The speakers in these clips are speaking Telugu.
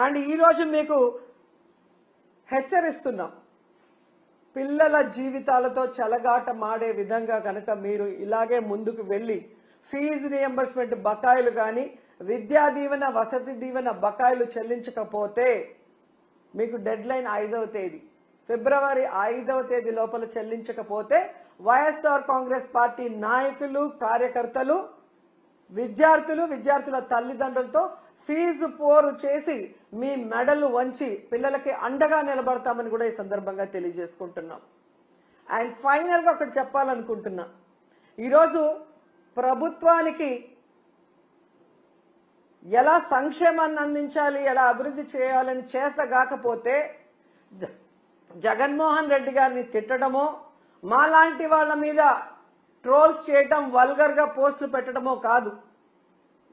అండ్ ఈరోజు మీకు హెచ్చరిస్తున్నాం, పిల్లల జీవితాలతో చెలగాట మాడే విధంగా కనుక మీరు ఇలాగే ముందుకు వెళ్ళి ఫీజు రియంబర్స్మెంట్ బకాయిలు కానీ విద్యా దీవెన వసతి దీవెన బకాయిలు చెల్లించకపోతే మీకు డెడ్ లైన్ 5వ తేదీ ఫిబ్రవరి 5వ తేదీ లోపల చెల్లించకపోతే వైఎస్ఆర్ కాంగ్రెస్ పార్టీ నాయకులు కార్యకర్తలు విద్యార్థుల తల్లిదండ్రులతో ఫీజు పోరు చేసి మీ మెడలు వంచి పిల్లలకి అండగా నిలబడతామని కూడా ఈ సందర్భంగా తెలియజేసుకుంటున్నాం. అండ్ ఫైనల్ గా ఒకటి చెప్పాలనుకుంటున్నా, ఈరోజు ప్రభుత్వానికి ఎలా సంక్షేమాన్ని అందించాలి, ఎలా అభివృద్ధి చేయాలని చేతగాకపోతే జగన్మోహన్ రెడ్డి గారిని తిట్టడమో మాలాంటి వాళ్ళ మీద ట్రోల్స్ చేయటం వల్గర్ గా పోస్టులు పెట్టడమో కాదు,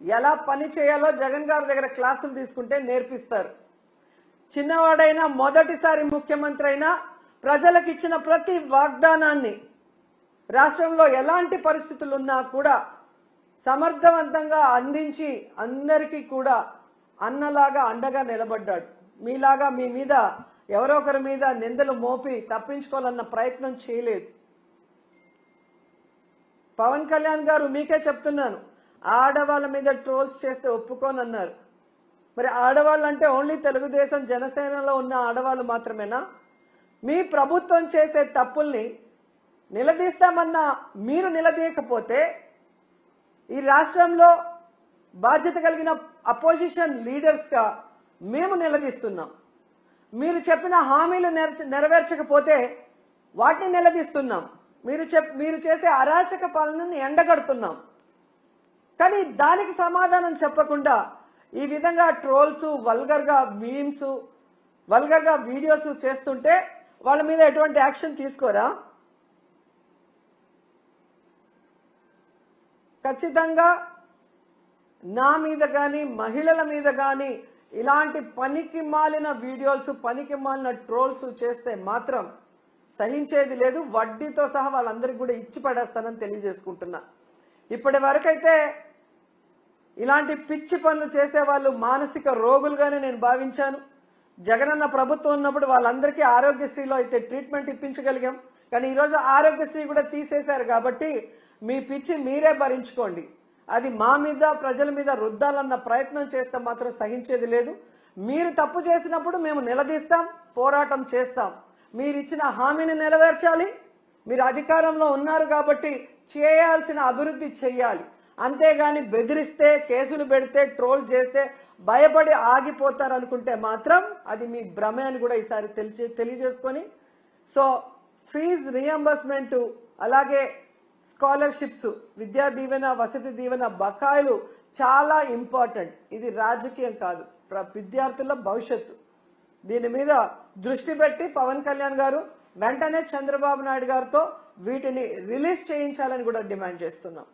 ఎలా పని చేయాలో జగన్ గారి దగ్గర క్లాసులు తీసుకుంటే నేర్పిస్తారు. చిన్నవాడైనా మొదటిసారి ముఖ్యమంత్రి అయినా ప్రజలకు ఇచ్చిన ప్రతి వాగ్దానాన్ని రాష్ట్రంలో ఎలాంటి పరిస్థితులున్నా కూడా సమర్థవంతంగా అందించి అందరికీ కూడా అన్నలాగా అండగా నిలబడ్డాడు. మీలాగా మీ మీద ఎవరో ఒకరి మీద నిందలు మోపి తప్పించుకోవాలన్న ప్రయత్నం చేయలేదు. పవన్ కళ్యాణ్ గారు మీకే చెప్తున్నాను, ఆడవాళ్ళ మీద ట్రోల్స్ చేస్తే ఒప్పుకోనన్నారు. మరి ఆడవాళ్ళు అంటే ఓన్లీ తెలుగుదేశం జనసేనలో ఉన్న ఆడవాళ్ళు మాత్రమేనా? మీ ప్రభుత్వం చేసే తప్పుల్ని నిలదీస్తామన్నా మీరు నిలదీయకపోతే ఈ రాష్ట్రంలో బాధ్యత కలిగిన అపోజిషన్ లీడర్స్ గా మేము నిలదీస్తున్నాం. మీరు చెప్పిన హామీలు నెరవేర్చకపోతే వాటిని నిలదీస్తున్నాం. మీరు చేసే అరాచక పాలనని ఎండగడుతున్నాం. కానీ దానికి సమాధానం చెప్పకుండా ఈ విధంగా ట్రోల్స్, వల్గర్ గా మీమ్స్, వల్గర్ గా వీడియోస్ చేస్తుంటే వాళ్ళ మీద ఎటువంటి యాక్షన్ తీసుకోరా? ఖచ్చితంగా నా మీద కానీ మహిళల మీద కానీ ఇలాంటి పనికి మాలిన వీడియోస్, పనికి మాలిన ట్రోల్స్ చేస్తే మాత్రం సహించేది లేదు. వడ్డీతో సహా వాళ్ళందరికీ కూడా ఇచ్చి పడేస్తానని తెలియజేసుకుంటున్నా. ఇప్పటి వరకైతే ఇలాంటి పిచ్చి పనులు చేసే వాళ్ళు మానసిక రోగులుగానే నేను భావించాను. జగనన్న ప్రభుత్వం ఉన్నప్పుడు వాళ్ళందరికీ ఆరోగ్యశ్రీలో అయితే ట్రీట్మెంట్ ఇప్పించగలిగాం. కానీ ఈరోజు ఆరోగ్యశ్రీ కూడా తీసేశారు కాబట్టి మీ పిచ్చి మీరే భరించుకోండి. అది మా మీద ప్రజల మీద రుద్దాలన్న ప్రయత్నం చేస్తే మాత్రం సహించేది లేదు. మీరు తప్పు చేసినప్పుడు మేము నిలదీస్తాం, పోరాటం చేస్తాం. మీరు ఇచ్చిన హామీని నెరవేర్చాలి. మీరు అధికారంలో ఉన్నారు కాబట్టి చేయాల్సిన అభివృద్ధి చెయ్యాలి. అంతేగాని బెదిరిస్తే, కేసులు పెడితే, ట్రోల్ చేస్తే భయపడి ఆగిపోతారనుకుంటే మాత్రం అది మీ భ్రమే అని కూడా ఈసారి తెలియజేసుకొని, సో ఫీజ్ రియంబర్స్మెంట్ అలాగే స్కాలర్షిప్స్, విద్యా దీవెన, వసతి దీవెన బకాయిలు చాలా ఇంపార్టెంట్. ఇది రాజకీయం కాదు, విద్యార్థుల భవిష్యత్తు. దీని మీద దృష్టి పెట్టి పవన్ కళ్యాణ్ గారు వెంటనే చంద్రబాబు నాయుడు గారితో వీటిని రిలీజ్ చేయించాలని కూడా డిమాండ్ చేస్తున్నాం.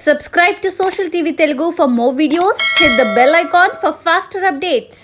Subscribe to Social TV Telugu for more videos. Hit the bell icon for faster updates.